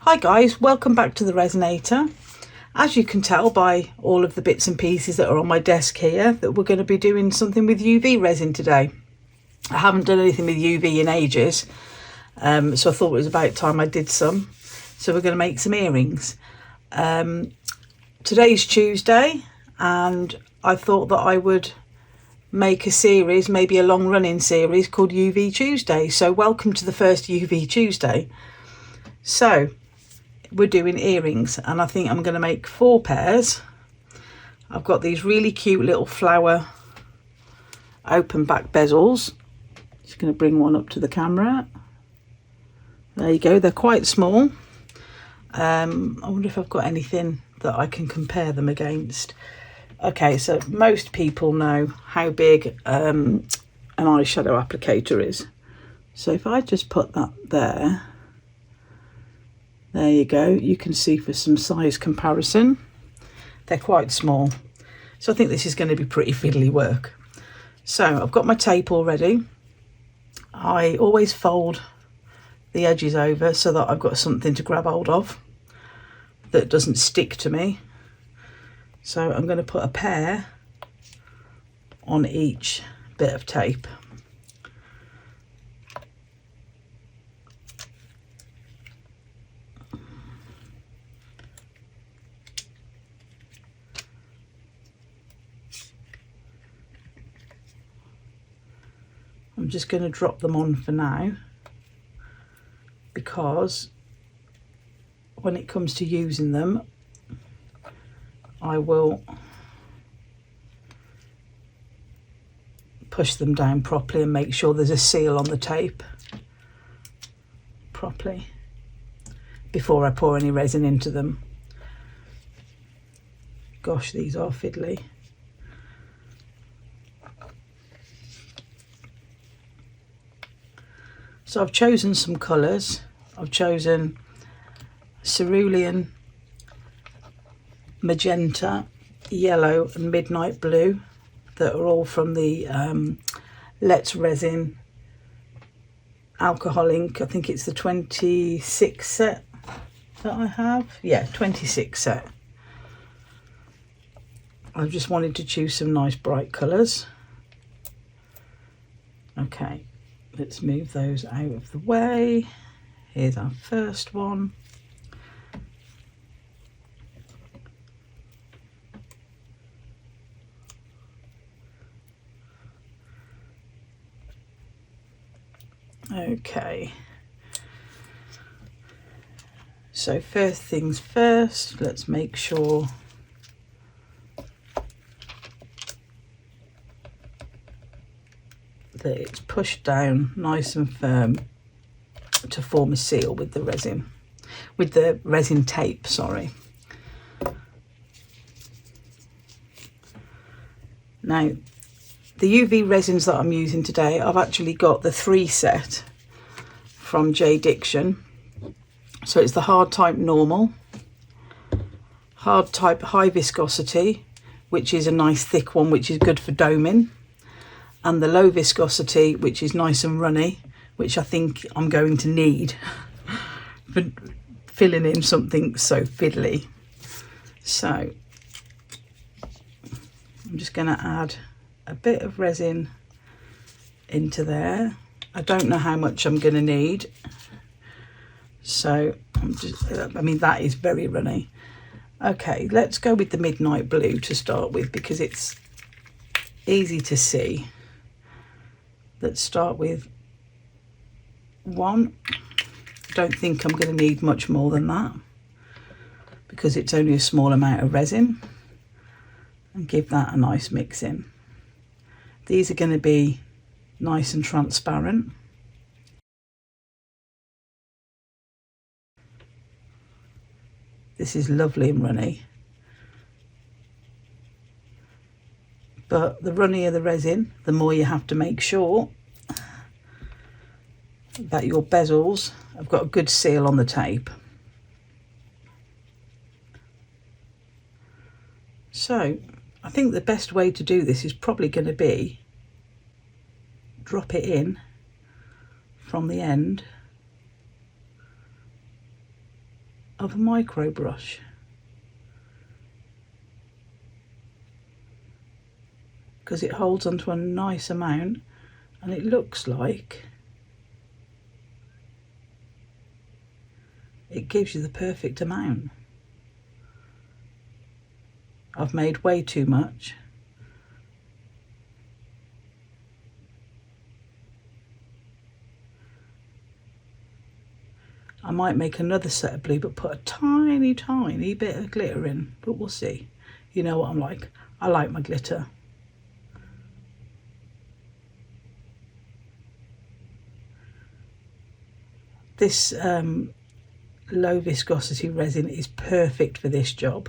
Hi guys, welcome back to the Resonator. As you can tell by all of the bits and pieces that are on my desk here, that we're going to be doing something with UV resin today. I haven't done anything with UV in ages, so I thought it was about time I did some. So we're going to make some earrings. Today's Tuesday, and I thought that I would make a series, maybe a long running series called UV Tuesday. So welcome to the first UV Tuesday. So we're doing earrings, and I think I'm going to make 4 pairs. I've got these really cute little flower open back bezels. Just going to bring one up to the camera. There you go, they're quite small. I wonder if I've got anything that I can compare them against. Okay, so most people know how big an eyeshadow applicator is. So if I just put that there you go, you can see for some size comparison, they're quite small. So I think this is going to be pretty fiddly work. So I've got my tape already. I always fold the edges over so that I've got something to grab hold of that doesn't stick to me. So I'm going to put a pair on each bit of tape. I'm just going to drop them on for now, because when it comes to using them, I will push them down properly and make sure there's a seal on the tape properly before I pour any resin into them. Gosh, these are fiddly. So I've chosen some colours. I've chosen cerulean, magenta, yellow and midnight blue that are all from the Let's Resin alcohol ink. I think it's the 26 set that I have. Yeah, 26 set. I've just wanted to choose some nice bright colours. Okay, let's move those out of the way. Here's our first one. Okay, so first things first, let's make sure that it's pushed down nice and firm to form a seal with the resin tape, sorry. Now the UV resins that I'm using today, I've actually got the 3 set from J Diction. So it's the hard type normal, hard type high viscosity, which is a nice thick one, which is good for doming, and the low viscosity, which is nice and runny, which I think I'm going to need for filling in something so fiddly. So I'm just going to add a bit of resin into there. I don't know how much I'm going to need, so I mean that is very runny. Okay, let's go with the midnight blue to start with, because it's easy to see. Let's start with 1. I don't think I'm going to need much more than that, because it's only a small amount of resin, and give that a nice mix in. These are going to be nice and transparent. This is lovely and runny, but the runnier the resin, the more you have to make sure that your bezels have got a good seal on the tape. So I think the best way to do this is probably going to be drop it in from the end of a micro brush, because it holds onto a nice amount and it looks like it gives you the perfect amount. I've made way too much. I might make another set of blue but put a tiny bit of glitter in, but we'll see. You know what I'm like, I like my glitter. This low viscosity resin is perfect for this job.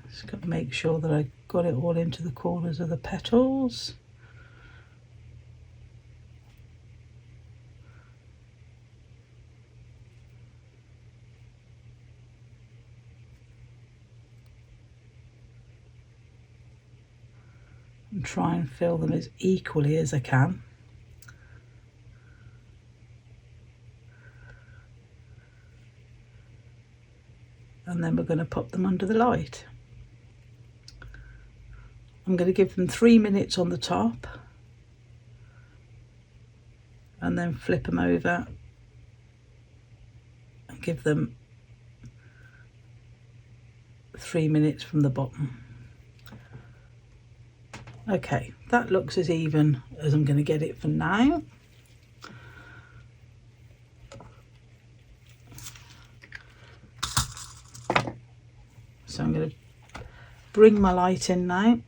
Just got to make sure that I got it all into the corners of the petals. And try and fill them as equally as I can. And then we're going to pop them under the light. I'm going to give them 3 minutes on the top and then flip them over and give them 3 minutes from the bottom. Okay, that looks as even as I'm going to get it for now. So I'm going to bring my light in now.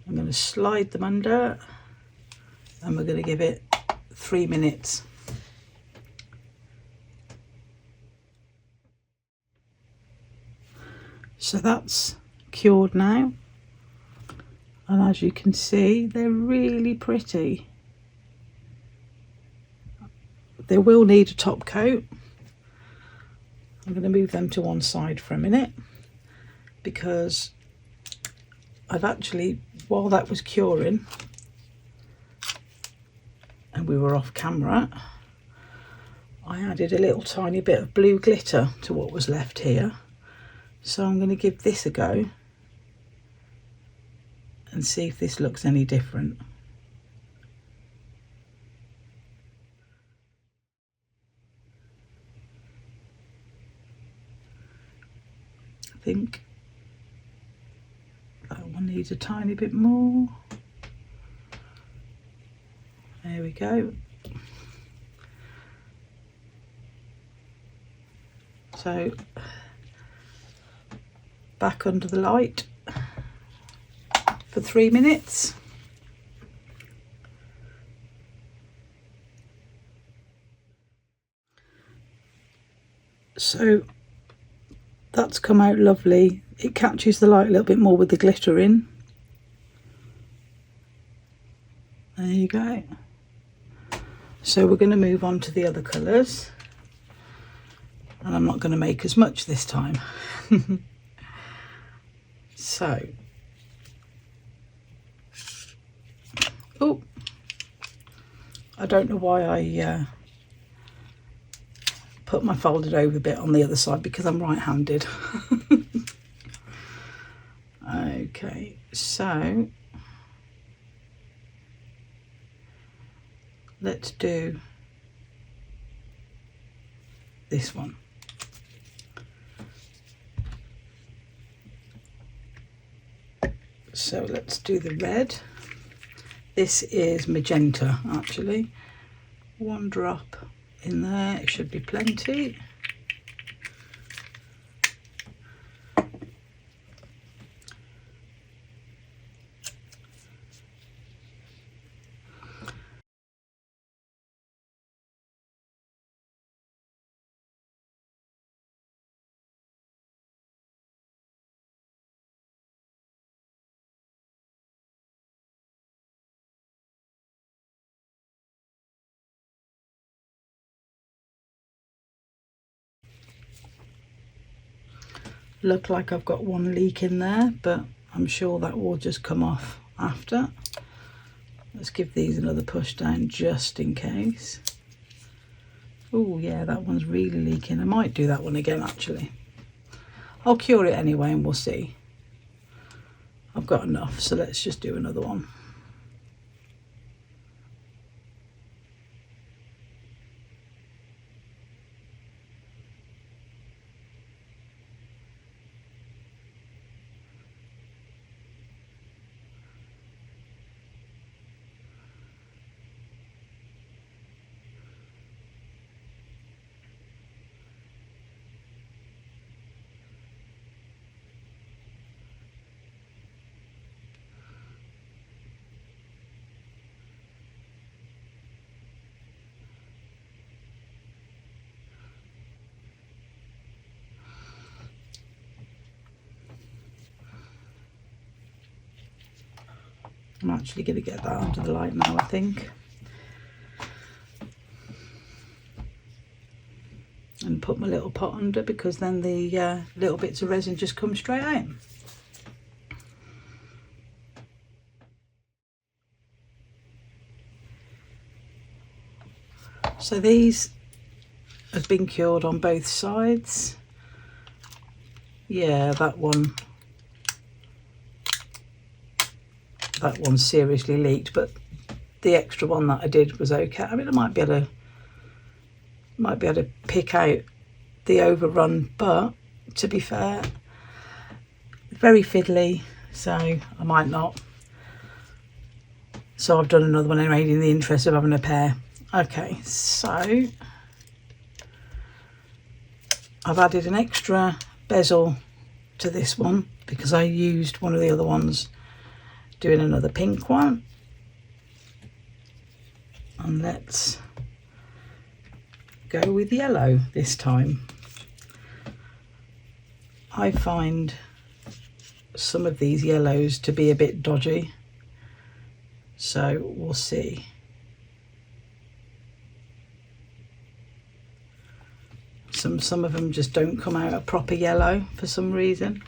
I'm going to slide them under and we're going to give it 3 minutes. So that's cured now, and as you can see, they're really pretty. They will need a top coat. I'm going to move them to one side for a minute because I've actually, while that was curing and we were off camera, I added a little tiny bit of blue glitter to what was left here. So I'm going to give this a go and see if this looks any different. I think that one needs a tiny bit more. There we go. So back under the light for 3 minutes. So that's come out lovely. It catches the light a little bit more with the glitter in. There you go. So we're going to move on to the other colours, and I'm not going to make as much this time. So, oh, I don't know why I put my folded over bit on the other side, because I'm right-handed. Okay, so let's do this one. So let's do the red. This is magenta, actually. One drop in there, it should be plenty. Look like I've got one leak in there, but I'm sure that will just come off after. Let's give these another push down just in case. Oh yeah, that one's really leaking. I might do that one again actually. I'll cure it anyway and we'll see. I've got enough, so let's just do another one. I'm actually going to get that under the light now, I think. And put my little pot under, because then the little bits of resin just come straight out. So these have been cured on both sides. Yeah, that one's seriously leaked, but the extra one that I did was okay. I mean, I might be able to pick out the overrun, but to be fair, very fiddly, so I might not. So I've done another one anyway in the interest of having a pair. Okay, so I've added an extra bezel to this one because I used one of the other ones doing another pink one. And let's go with yellow this time. I find some of these yellows to be a bit dodgy, so we'll see. Some of them just don't come out a proper yellow for some reason.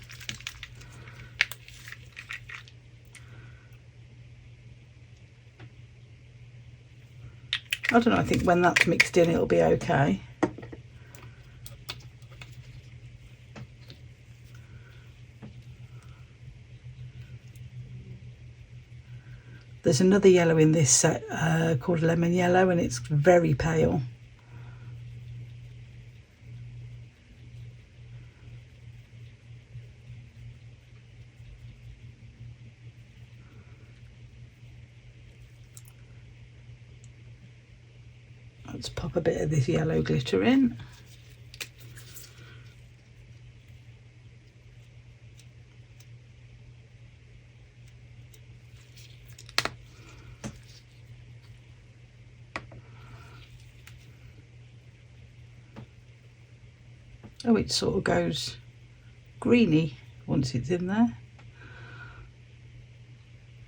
I don't know, I think when that's mixed in it'll be okay. There's another yellow in this set called lemon yellow, and it's very pale. Let's pop a bit of this yellow glitter in. Oh, it sort of goes greeny once it's in there.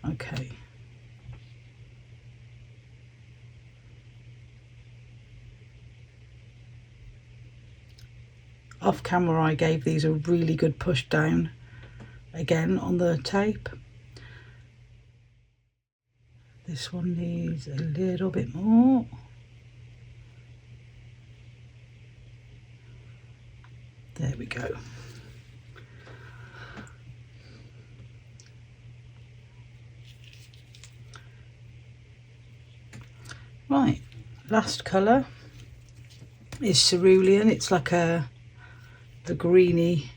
Okay. Off camera I gave these a really good push down again on the tape. This one needs a little bit more. There we go. Right, last colour is cerulean. It's like a greeny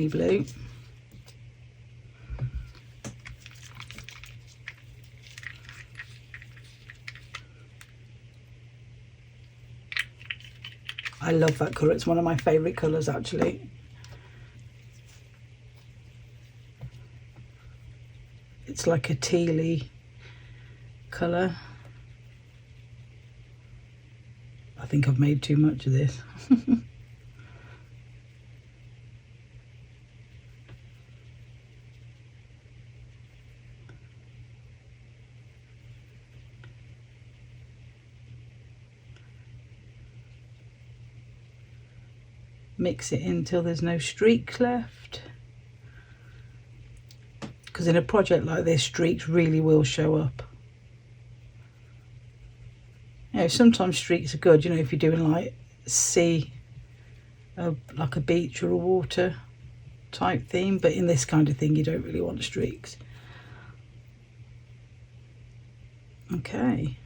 blue. I love that colour. It's one of my favourite colours actually. It's like a tealy colour. I think I've made too much of this. mix it in till there's no streaks left, because in a project like this streaks really will show up. You know, sometimes streaks are good, you know, if you're doing like like a beach or a water type theme, but in this kind of thing you don't really want streaks. Okay,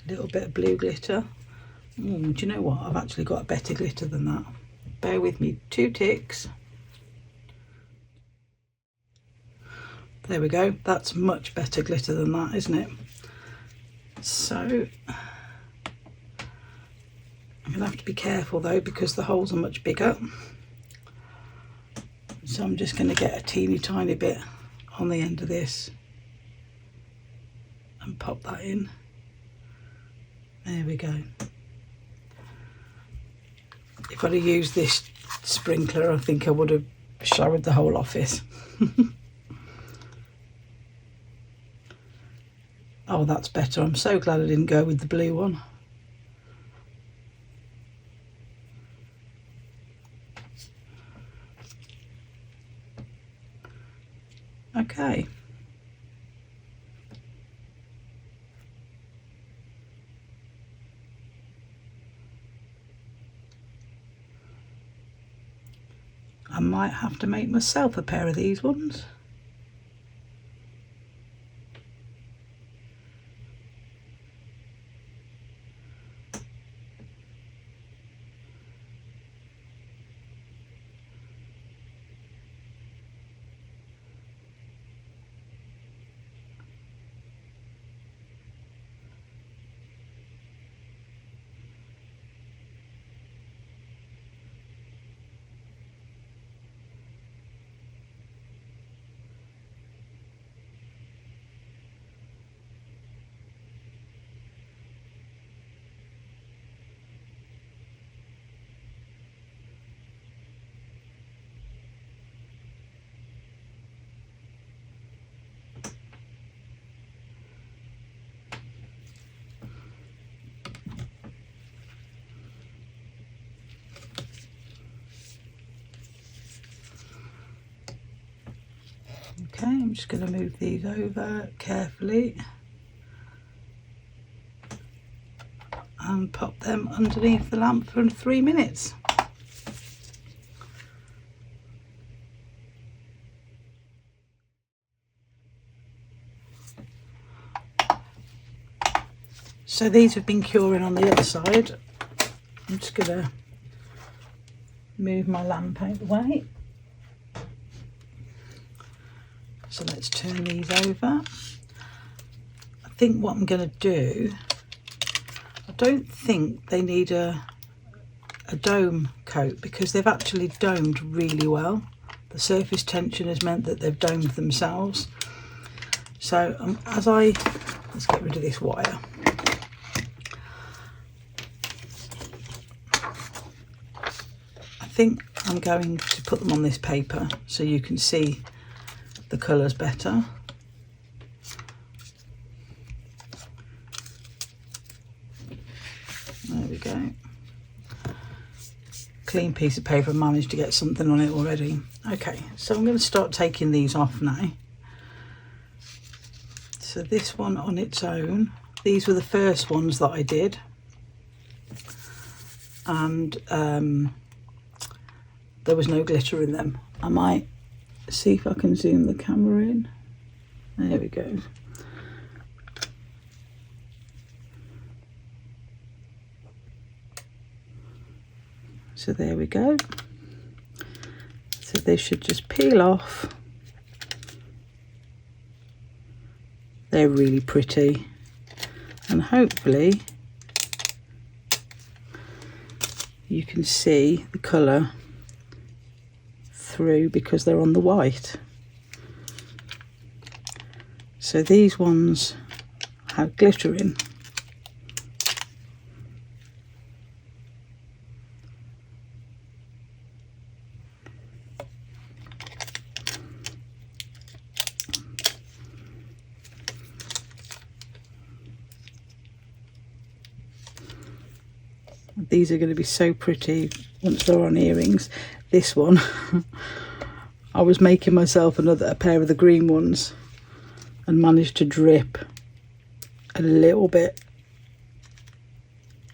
a little bit of blue glitter. Do you know what, I've actually got a better glitter than that. Bear with me 2 ticks. There we go, that's much better glitter than that, isn't it? So I'm gonna have to be careful though, because the holes are much bigger. So I'm just going to get a teeny tiny bit on the end of this and pop that in. There we go. If I'd have used this sprinkler, I think I would have showered the whole office. Oh, that's better. I'm so glad I didn't go with the blue one. Okay. I might have to make myself a pair of these ones. Okay, I'm just going to move these over carefully and pop them underneath the lamp for 3 minutes. So these have been curing on the other side. I'm just going to move my lamp out of the way. So let's turn these over. I think what I'm going to do, I don't think they need a dome coat, because they've actually domed really well. The surface tension has meant that they've domed themselves. So let's get rid of this wire. I think I'm going to put them on this paper so you can see the colours better. There we go. Clean piece of paper, managed to get something on it already. Okay, so I'm going to start taking these off now. So this one on its own, these were the first ones that I did, and there was no glitter in them. I might see if I can zoom the camera in. There we go. So there we go. So they should just peel off. They're really pretty, and hopefully you can see the colour through because they're on the white. So these ones have glitter in. These are going to be so pretty once they're on earrings. This one, I was making myself a pair of the green ones and managed to drip a little bit.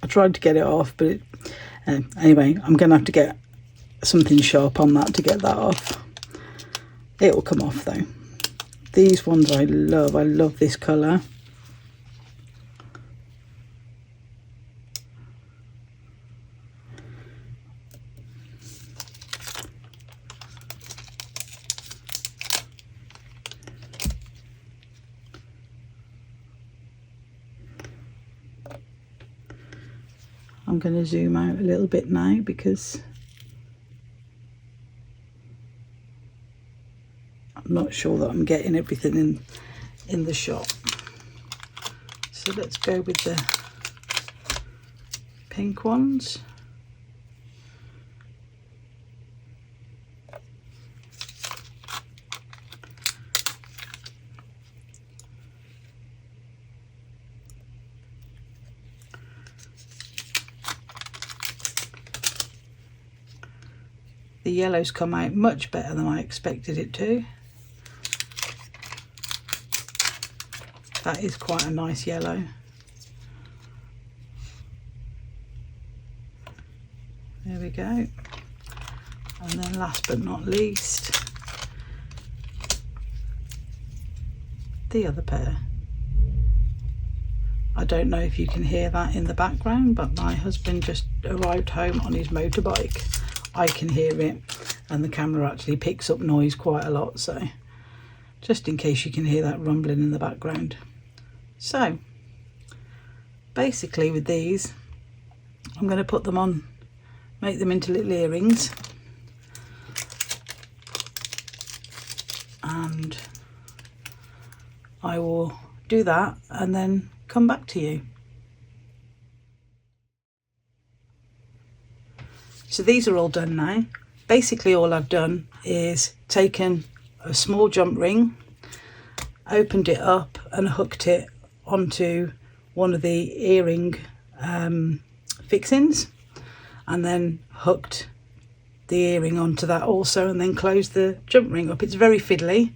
I tried to get it off, but anyway, I'm going to have to get something sharp on that to get that off. It'll come off though. These ones I love this colour. I'm going to zoom out a little bit now because I'm not sure that I'm getting everything in the shot. So let's go with the pink ones. The yellow's come out much better than I expected it to. That is quite a nice yellow. There we go. And then last but not least, the other pair. I don't know if you can hear that in the background, but my husband just arrived home on his motorbike. I can hear it, and the camera actually picks up noise quite a lot, so just in case you can hear that rumbling in the background. So basically with these, I'm going to put them on, make them into little earrings, and I will do that and then come back to you. So these are all done now. Basically all I've done is taken a small jump ring, opened it up and hooked it onto one of the earring fixings, and then hooked the earring onto that also, and then closed the jump ring up. It's very fiddly,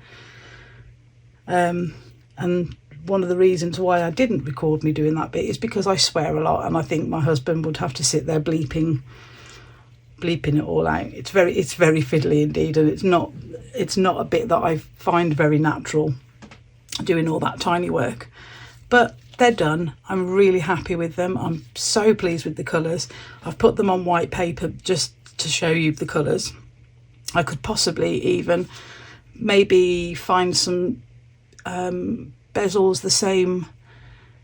and one of the reasons why I didn't record me doing that bit is because I swear a lot, and I think my husband would have to sit there bleeping it all out. It's very fiddly indeed, and it's not a bit that I find very natural, doing all that tiny work. But they're done. I'm really happy with them. I'm so pleased with the colours. I've put them on white paper just to show you the colours. I could possibly even maybe find some bezels the same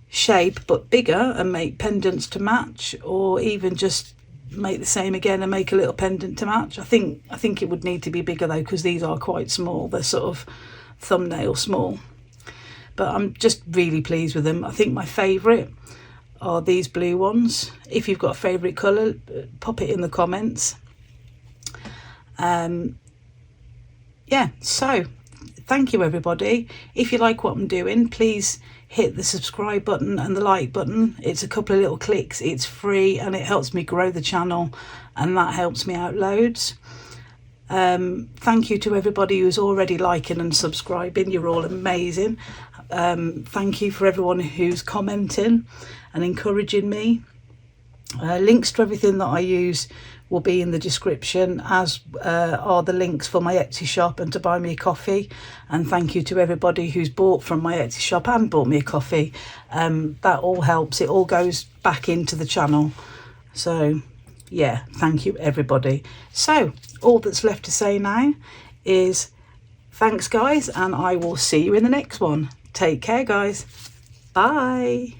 shape but bigger and make pendants to match, or even just make the same again and make a little pendant to match. I think it would need to be bigger though, because these are quite small. They're sort of thumbnail small, but I'm just really pleased with them. I think my favourite are these blue ones. If you've got a favourite colour, pop it in the comments. Yeah, so thank you everybody. If you like what I'm doing, please hit the subscribe button and the like button. It's a couple of little clicks, it's free, and it helps me grow the channel, and that helps me out loads. Thank you to everybody who's already liking and subscribing. You're all amazing. Thank you for everyone who's commenting and encouraging me. Links to everything that I use will be in the description, as are the links for my Etsy shop and to buy me a coffee. And thank you to everybody who's bought from my Etsy shop and bought me a coffee. That all helps. It all goes back into the channel. So yeah, thank you everybody. So all that's left to say now is thanks guys, and I will see you in the next one. Take care guys. Bye.